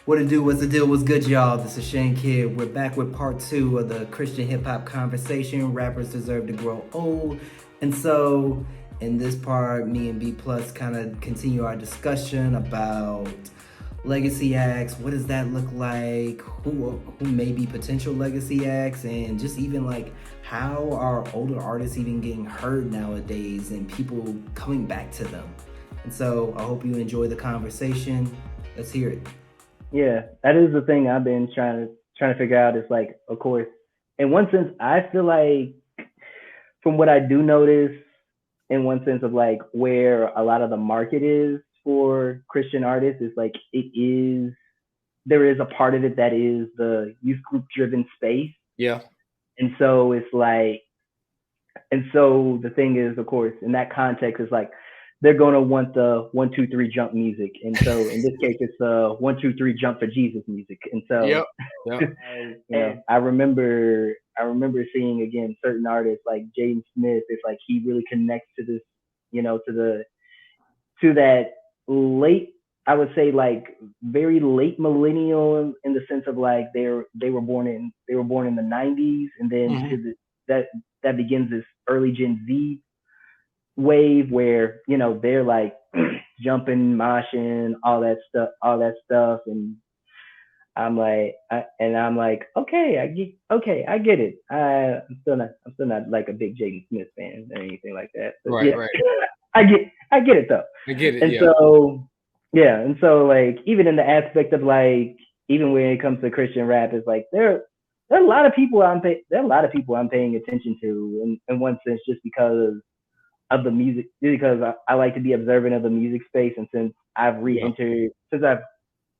What it do? What's the deal? What's good, y'all? This is Shane Kidd. We're back with part two of the Christian hip hop conversation. Rappers deserve to grow old. And so, in this part, me and B Plus kind of continue our discussion about legacy acts. What does that look like? Who may be potential legacy acts? And just even like how are older artists even getting heard nowadays and people coming back to them? And so, I hope you enjoy the conversation. Let's hear it. Yeah, that is the thing I've been trying to figure out. Is like, of course, in one sense, I feel like from what I do notice, in one sense of like where a lot of the market is for Christian artists is like it is there is a part of it that is the youth group driven space, Yeah. and so it's like, and so the thing is, of course, in that context, is like they're going to want the 1 2 3 jump music, and so in this case, it's 1 2 3 jump for Jesus music, and so Yep. Yep. I remember seeing again certain artists like Jaden Smith. It's like he really connects to this, to that late, I would say like very late millennial in the sense of like they were born in the 90s, and then Mhm. to that that begins this early Gen Z wave where they're like jumping, moshing, all that stuff, and I'm like, okay, I get it. I'm still not like a big Jaden Smith fan or anything like that, but Right. yeah, Right. I get it though. I get it. And Yeah. so yeah, and so like even in the aspect of like even when it comes to Christian rap, it's like there are a lot of people there are a lot of people I'm paying attention to in one sense just because of the music, because I like to be observant of the music space, and Yeah. since I've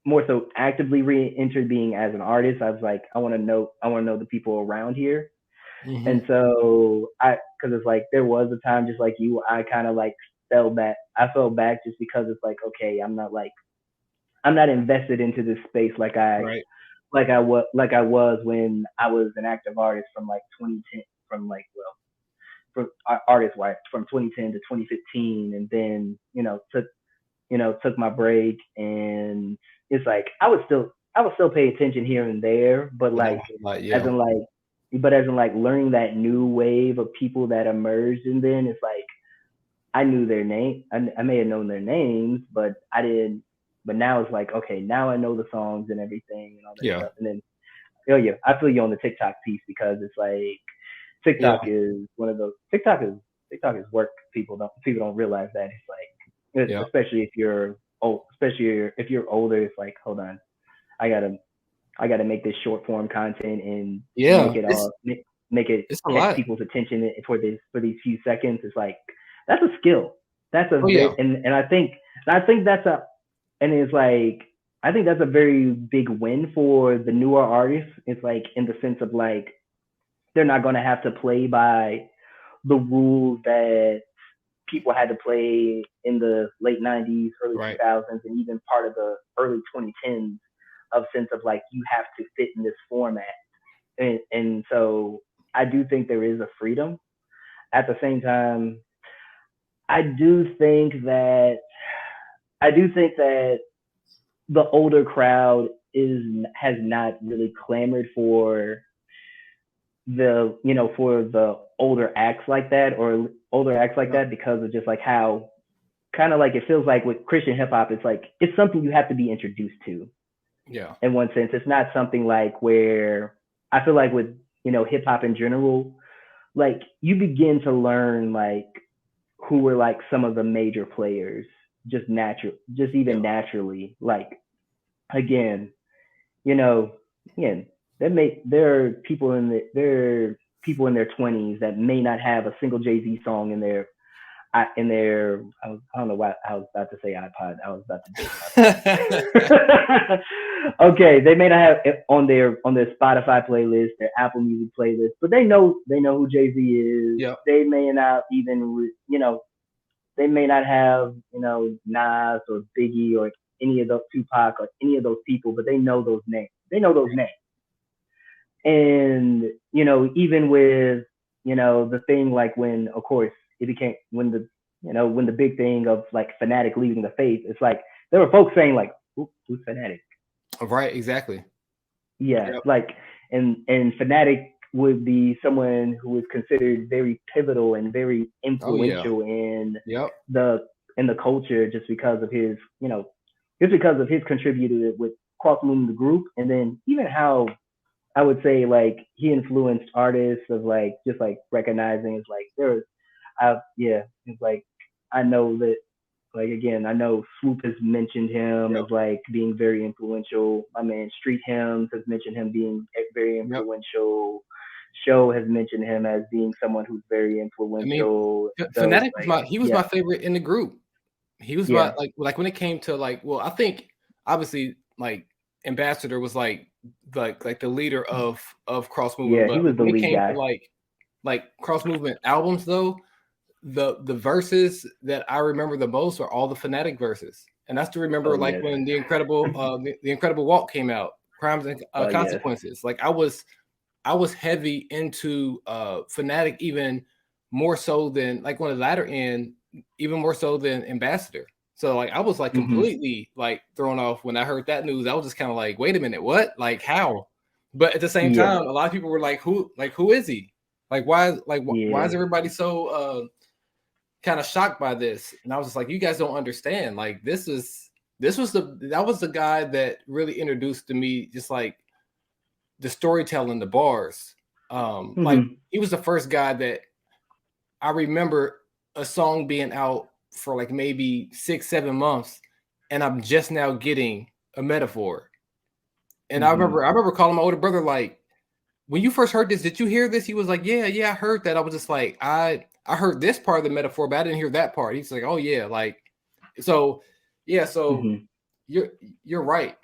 more so actively re-entered being as an artist, I was like, I want to know the people around here. Hmm. And so because it's like there was a time just like you, I kind of like fell back just because it's like, okay, I'm not invested into this space Right. like I was when I was an active artist from like 2010, from like, well, for artist wise, from 2010 to 2015, and then took my break, and it's like I would still pay attention here and there, but But not like like as yeah. in like learning that new wave of people that emerged, and then it's like I knew their name. I may have known their names, but I didn't. But now it's like, okay, now I know the songs and everything and all that Yeah. stuff. And then, oh yeah, I feel you on the TikTok piece, because it's like Yeah. TikTok is one of those. TikTok is work. People don't realize that. It's like, Yeah. especially if you're old, especially if you're older. It's like, hold on, I gotta I gotta make this short form content and Yeah. make it It's all make it it's a catch lot. people's attention for these few seconds. It's like that's a skill. That's a Oh very yeah. and I think that's a and it's like I think that's a very big win for the newer artists. It's like in the sense of like they're not gonna have to play by the rules that people had to play in the late 90s, early Right. 2000s, and even part of the early 2010s, of sense of like you have to fit in this format. And so I do think there is a freedom. At the same time, I do think that I do think that the older crowd has not really clamored for the older acts like that, or older acts like Yeah. that, because of just like how kind of like it feels like with Christian hip hop, it's like it's something you have to be introduced to. Yeah. In one sense, it's not something like where I feel like with hip hop in general, like you begin to learn like who were like some of the major players, just Yeah. even naturally. Like again, you know, again, there are people in their 20s that may not have a single Jay Z song in their I don't know why I was about to say iPod. I was about to date myself. Okay, they may not have it on their Spotify playlist, their Apple Music playlist, but they know who Jay Z is. Yeah. They may not even they may not have Nas or Biggie or any of those, Tupac or any of those people, but they know those names. They know those names. And even with the thing, like when, of course, it became when the big thing of like Fanatic leaving the faith, it's like there were folks saying like, who's Fanatic? Right, exactly. Yeah, Yep. like and Fanatic would be someone who was considered very pivotal and very Oh yeah. influential in Yep. the culture just because of his, just because of his contributed with cross moving the group, and then even how I would say like he influenced artists of like just like recognizing it's like there's yeah, it's like I know that like again, I know Swoop has mentioned him Yep. as like being very influential. My man Street Hymns has mentioned him being very Yep. influential. Show has mentioned him as being someone who's very I mean, influential. So it's Fnatic was like, my he was my yeah, favorite in the group. He was my yeah, like when it came to like, well, I think obviously like Ambassador was like the leader of cross movement, yeah. He but was the when it lead came to guy. like cross movement albums though, the verses that I remember the most are all the Fnatic verses. And that's to remember Oh like yes, when the Incredible Walk came out, Crimes and oh yes. Consequences. Like I was heavy into Fnatic even more so than like on the latter end, even more so than Ambassador. So like I was like Mhm. completely like thrown off when I heard that news. I was just kind of like, wait a minute, what? Like how? But at the same Yeah, time, a lot of people were like, who is he? Like why is yeah. everybody so kind of shocked by this? And I was just like, you guys don't understand. Like that was the guy that really introduced to me just like the storytelling, the bars. Like Mhm. he was the first guy that I remember a song being out for like maybe 6, 7 months, and I'm just now getting a metaphor. And Mhm. I remember calling my older brother like, when you first heard this, did you hear this? He was like, yeah, I heard that. I was just like, I heard this part of the metaphor, but I didn't hear that part. He's like, oh yeah, like so, yeah. So Mhm. you're you're right.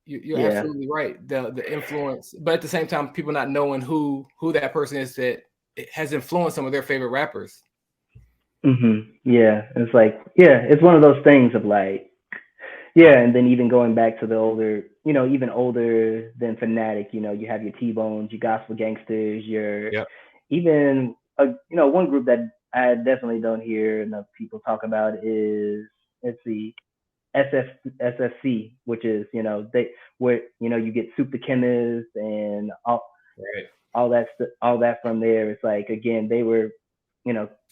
You're Yeah. absolutely right. The influence, but at the same time, people not knowing who that person is that has influenced some of their favorite rappers. Yeah. It's like, yeah, it's one of those things of like, yeah, and then even going back to the older, even older than Fanatic, you have your T-Bones, your Gospel Gangsters, your Yep. even, one group that I definitely don't hear enough people talk about is, let's see, SF, SFC, which is, they, where, you get Soup the Chemist and Right. all that from there. It's like, again, they were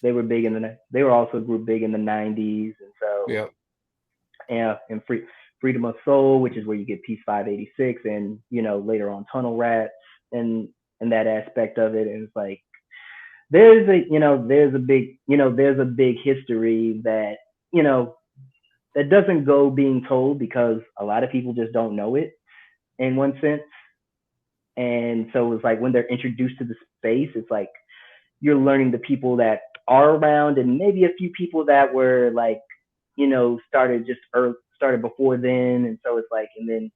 big in they were also a group big in the 90s. And so, Yep. and Freedom of Soul, which is where you get Peace 586, and later on Tunnel Rats, and that aspect of it. And it's like there's a big history that you know that doesn't go being told because a lot of people just don't know it in one sense. And so it's like when they're introduced to the space, it's like you're learning the people that are around and maybe a few people that were like started just started before then. And so it's like, and then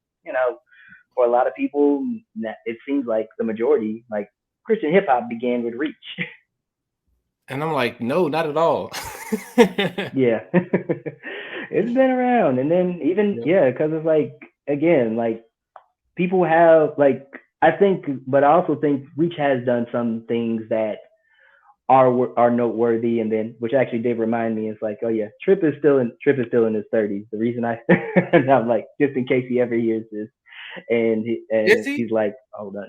for a lot of people, it seems like the majority, like Christian hip hop, began with Reach. And I'm like, no, not at all. Yeah, it's been around, and then even Yep. yeah, because it's like again, like people have like I think, but I also think Reach has done some things that are noteworthy, and then which actually did remind me, it's like, oh yeah, Trip is still in his 30s. The reason and I'm like, just in case he ever hears this, Is and he? he's like, hold on,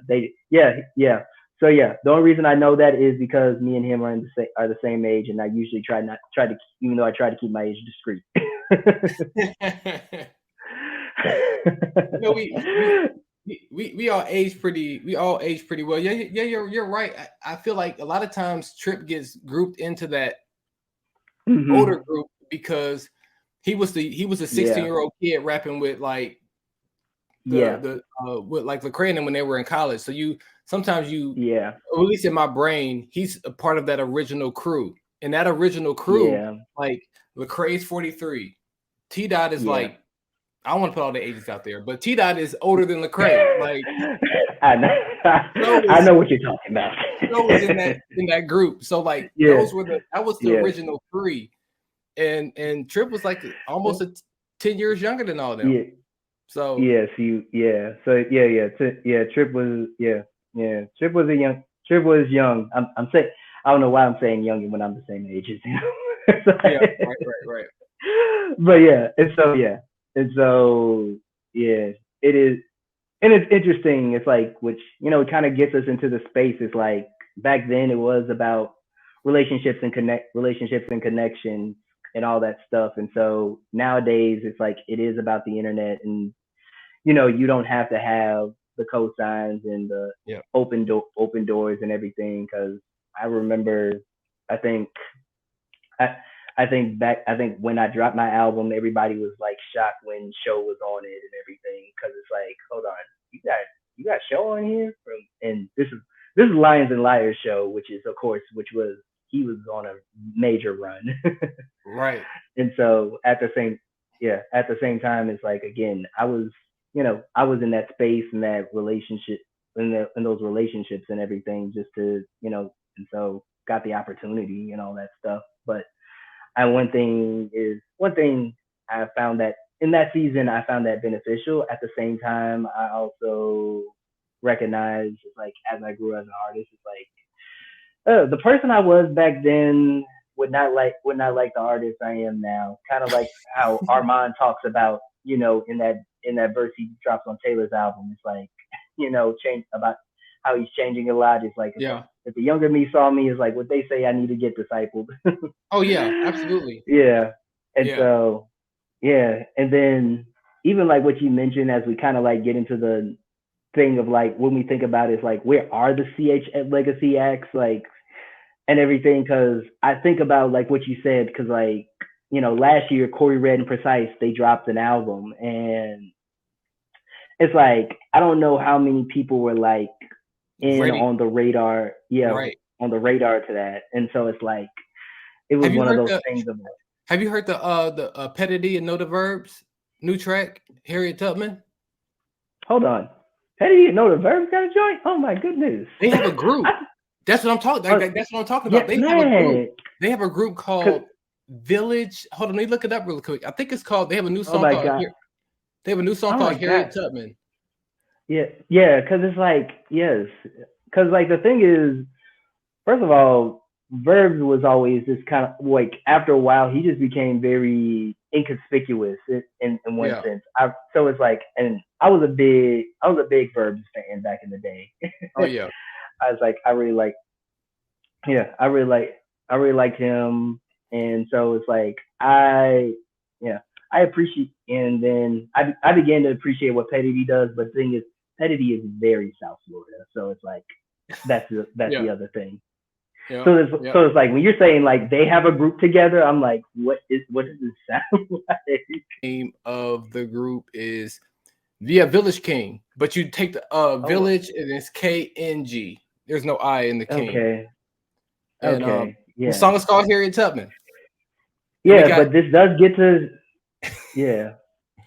yeah. So yeah, the only reason I know that is because me and him are the same age, and I usually try to, even though I try to keep my age discreet. You know, we all age pretty well. Yeah, yeah, you're right. I feel like a lot of times Trip gets grouped into that older Hmm. group because he was a 16 Yeah, year old kid rapping with like yeah, the with like Lecrae and them when they were in college. So you sometimes you, yeah, or at least in my brain, he's a part of that original crew. And that original crew, yeah, like Lecrae's 43, T Dot is yeah. like, I don't want to put all the ages out there, but T Dot is older than Lecrae. Like I know, Snow I was know what you're talking about. Snow was in that group. So like Yeah, that was the yeah, original three. And Trip was like almost 10 years younger than all of them. yeah. So Yes, yeah. So yeah. Trip was Trip was young. I'm saying I don't know why I'm saying young when I'm the same age as him. yeah, right. But yeah, and so yeah, it is, and it's interesting. It's like, which, it kind of gets us into the space. It's like back then it was about relationships and connections and all that stuff. And so nowadays it's like it is about the internet, and you don't have to have the cosigns and the Yeah. open doors and everything. Because I remember, I think I, I think when I dropped my album, everybody was like shocked when Show was on it and everything, because it's like, hold on, you got Show on here from, and this is Lions and Liars Show, which is, of course, he was on a major run. Right. And so at the same time, it's like, again, I was in that space, in that relationship, in those relationships and everything, just to, and so got the opportunity and all that stuff. But one thing I found that in that season, I found that beneficial. At the same time, I also recognize, like, as I grew as an artist, it's like, the person I was back then would not like the artist I am now. Kind of like how Armand talks about, in that verse he drops on Taylor's album. It's like, change about how he's changing a lot. It's like, Yeah. if the younger me saw me, it's like what they say I need to get discipled. Oh yeah, absolutely. Yeah. And Yeah. so, yeah. And then even like what you mentioned, as we kind of like get into the thing of like, when we think about it, it's like, where are the CHH legacy acts, like, and everything? Because I think about like what you said, because like, last year Corey Red and Precise, they dropped an album, and it's like, I don't know how many people were like in Ready. on the radar, yeah, Right. on the radar to that. And so it's like, it was Have you one of heard those the things of, Have you heard the Pedity and Know the Verbs new track, Harriet Tubman? hold on, how do you know the Verbs got a joint? Oh my goodness. They have a group. That's what I'm talking. That's what I'm talking about. Yeah, They have a group. man. They have a group called Village. Hold on, let me look it up real quick. I think it's called. They have a new Oh song my called. god. They have a new song Oh my called Harriet god. Tubman. Yeah, because it's like, yes, because like the thing is, first of all, Verbs was always this kind of like, after a while he just became very inconspicuous in one Yeah. sense. So it's like, and I was a big Verbs fan back in the day. Oh yeah. I was like, yeah, I really liked him, and so it's like, yeah, I appreciate, and then I began to appreciate what Petty does. But the thing is, Petty is very South Florida, so it's like, that's Yeah. the other thing. Yeah. So Yeah. it's like, when you're saying like they have a group together, I'm like, what does this sound like? Name of the group is Village King, but you take the Oh, Village and it's KNG. There's no I in the King. okay, And okay, the yeah, song is called Harriet Tubman. And we yeah, got but this does get to, yeah.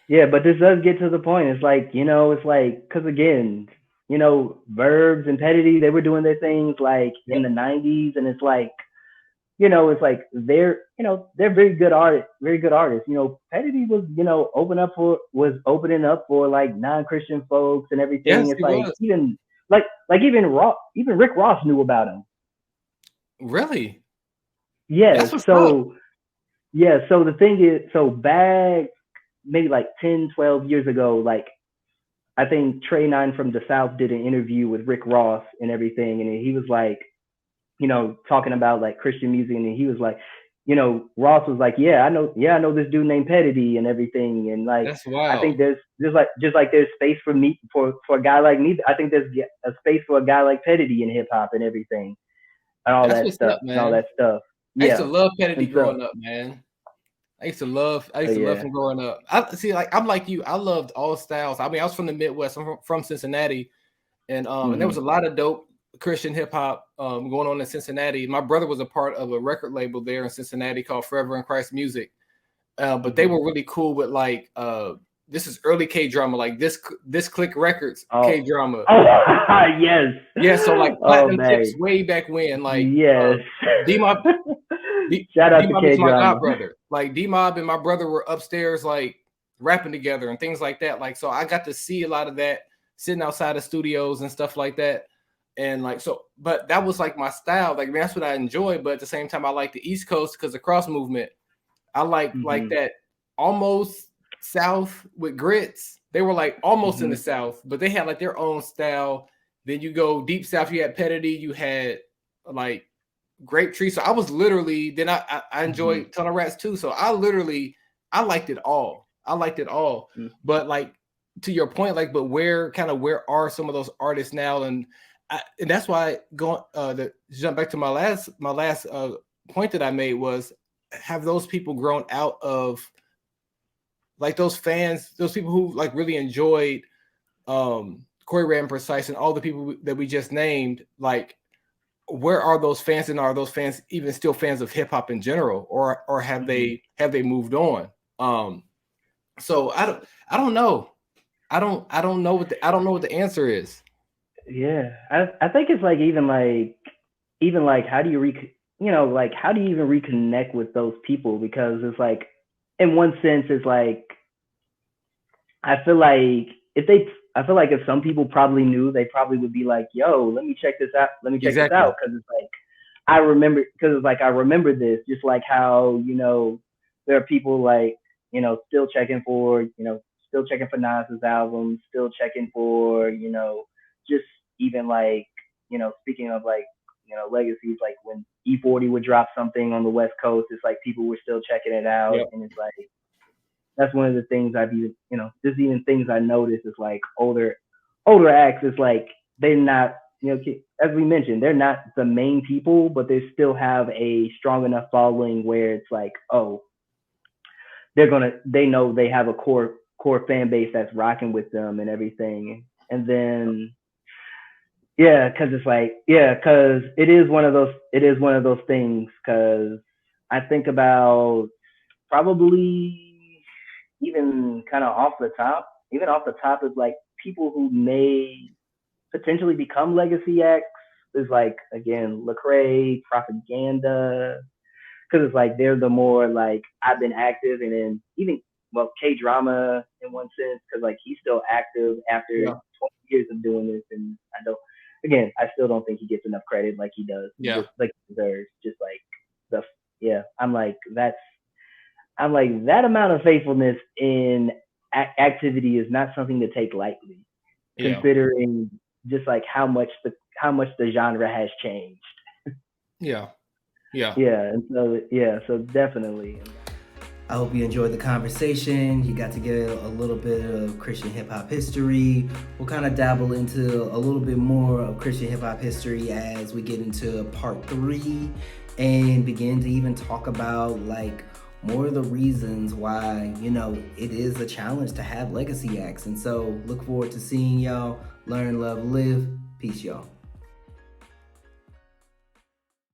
Yeah, but this does get to the point. It's like, it's like, because again, Verbs and Pedity, they were doing their things like in Yep. the 90s. And it's like, it's like they're very good artists, very good artists. Pedity was, opening up for like non-Christian folks and everything. Yes, It's he like, was. even Rick Ross knew about him. Really? Yes. That's what's up. So, yeah. So the thing is, so back maybe like 10, 12 years ago, like, I think Trey Nine from the South did an interview with Rick Ross and everything, and he was like, talking about like Christian music, and he was like, Ross was like, yeah, I know this dude named Pedity and everything, and like, That's I think wild. there's like, just like there's space for me, for a guy like me. I think there's a space for a guy like Pedity in hip hop and everything, and all That's that what's stuff up, and all man. that stuff. I used to Yeah, love Kennedy and so, growing up, man. I used to love yeah. him growing up. I see, like, I'm like you. I loved all styles. I mean, I was from the Midwest. I'm from Cincinnati, and there was Mm-hmm. a lot of dope Christian hip hop going on in Cincinnati. My brother was a part of a record label there in Cincinnati called Forever in Christ Music. But they Mm-hmm. were really cool with like this is early K drama, like this Click Records K Oh, drama. yes. Yeah, so like Oh platinum tips man, way back when, like yes. D-Mob Shout out to D-Mob is K my Drama. godbrother. Like D-Mob and my brother were upstairs like rapping together and things like that. Like, so I got to see a lot of that sitting outside of studios and stuff like that. And like, so, but that was like my style. Like, that's what I enjoy. But at the same time, I like the East Coast because the cross movement. I like Mm-hmm. that almost South with Grits. They were like almost in the Mhm. South, but they had like their own style. Then you go deep South, you had Pedity, you had like Grape Tree. So I was literally, then I Mhm. enjoyed Tunnel Rats too. So I liked it all. I liked it all. Mhm. But like to your point, like, but where are some of those artists now? And that's why going to jump back to my last point that I made was, have those people grown out of like those fans, those people who like really enjoyed Corey Red and Precise and all the people that we just named, like where are those fans, and are those fans even still fans of hip hop in general, or have Mhm. they moved on? So I don't know. I don't know what the answer is. Yeah, I think it's like even like how do you like how do you even reconnect with those people, because it's like in one sense it's like I feel like I feel like if some people probably knew, they probably would be like, yo, let me check this out, Exactly. because it's like I remember this, just like how there are people like still checking for Nas's album, still checking for just even like speaking of like legacies, like when E40 would drop something on the West Coast, it's like people were still checking it out, Yep. and it's like that's one of the things I've even just even things I noticed is like older acts is like they're not as we mentioned, they're not the main people, but they still have a strong enough following where it's like, oh, they know they have a core fan base that's rocking with them and everything. And then because it's like because it is one of those things, because I think about probably even kind of off the top is like people who may potentially become legacy acts is like again Lecrae, Propaganda, because it's like they're the more like I've been active, and then even K Drama in one sense, because like he's still active after Yeah. 20 years of doing this, and I still don't think he gets enough credit like he does, Yeah. just like he deserves, just like the I'm like that amount of faithfulness in activity is not something to take lightly, Yeah. considering just like how much the genre has changed. Yeah. Yeah. So definitely. I hope you enjoyed the conversation. You got to get a little bit of Christian hip hop history. We'll kind of dabble into a little bit more of Christian hip hop history as we get into part 3 and begin to even talk about like more of the reasons why, it is a challenge to have legacy acts. And so look forward to seeing y'all. Learn, love, live. Peace, y'all.